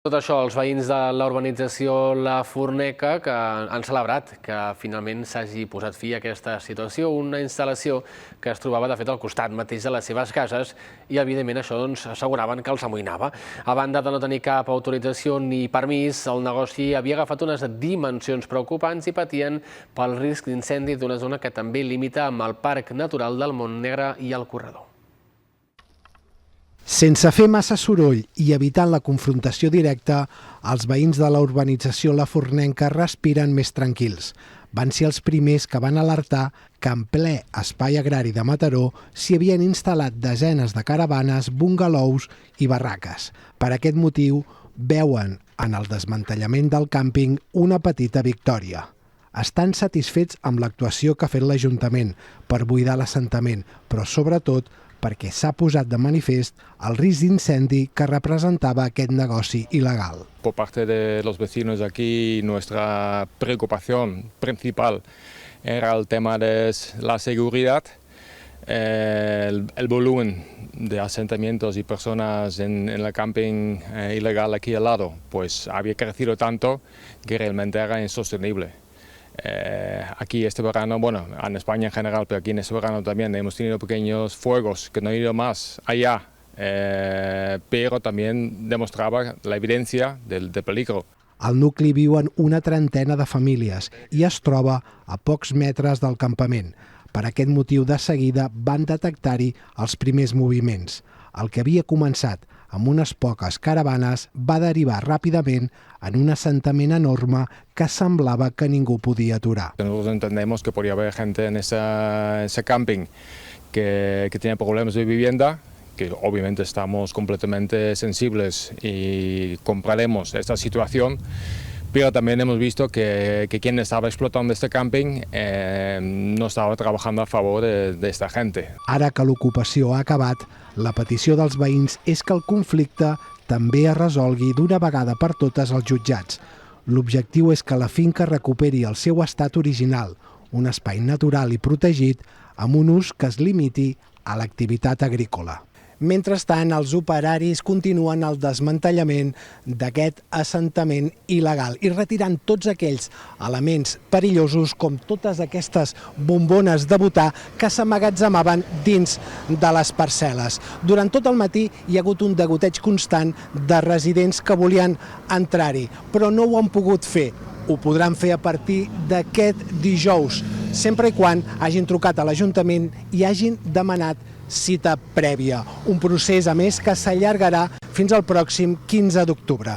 Tot això, els veïns de la urbanització La Forneca que han celebrat que finalment s'hagi posat fi a aquesta situació, una instal·lació que es trobava de fet al costat mateix de les seves cases i evidentment això asseguraven que els amoïnava. A banda de no tenir cap autorització ni permís, el negoci havia agafat unes dimensions preocupants i patien pel risc d'incendi d'una zona que també limita amb el Parc Natural del Montnegre i el Corredor. Sense fer massa soroll i evitant la confrontació directa, els veïns de la urbanització La Fornenca respiren més tranquils. Van ser els primers que van alertar que en ple espai agrari de Mataró s'hi havien instal·lat desenes de caravanes, bungalous i barraques. Per aquest motiu, veuen en el desmantellament del càmping una petita victòria. Estan satisfets amb l'actuació que ha fet l'Ajuntament per buidar l'assentament, però sobretot perquè s'ha posat de manifest el risc d'incendi que representava aquest negoci il·legal. Por parte de los vecinos aquí, nuestra preocupación principal era el tema de la seguridad, el volumen de asentamientos y personas en el camping ilegal aquí al lado, pues había crecido tanto que realmente era insostenible. Aquí este verano, bueno, en España en general, pero aquí en este verano también hemos tenido pequeños fuegos que no han ido más allá, pero también demostraba la evidencia del peligro. Al nucli viuen una trentena de famílies i es troba a pocs metres del campament. Per aquest motiu, de seguida van detectar-hi els primers moviments. El que havia començat amb unes poques caravanes va derivar ràpidament en un assentament enorme que semblava que ningú podia aturar. Nosotros entendemos que podría haber gente en ese camping que tiene problemas de vivienda, que obviamente estamos completamente sensibles y compraremos esta situación, pero también hemos visto que quien estaba explotando este camping no estava trabajando a favor de esta gente. Ara que l'ocupació ha acabat, la petició dels veïns és que el conflicte també es resolgui d'una vegada per totes als jutjats. L'objectiu és que la finca recuperi el seu estat original, un espai natural i protegit amb un ús que es limiti a l'activitat agrícola. Mentrestant, els operaris continuen el desmantellament d'aquest assentament il·legal i retirant tots aquells elements perillosos com totes aquestes bombones de butà que s'emmagatzemaven dins de les parcel·les. Durant tot el matí hi ha hagut un degoteig constant de residents que volien entrar-hi, però no ho han pogut fer. Ho podran fer a partir d'aquest dijous, sempre i quan hagin trucat a l'Ajuntament i hagin demanat cita prèvia. Un procés, a més, que s'allargarà fins al pròxim 15 d'octubre.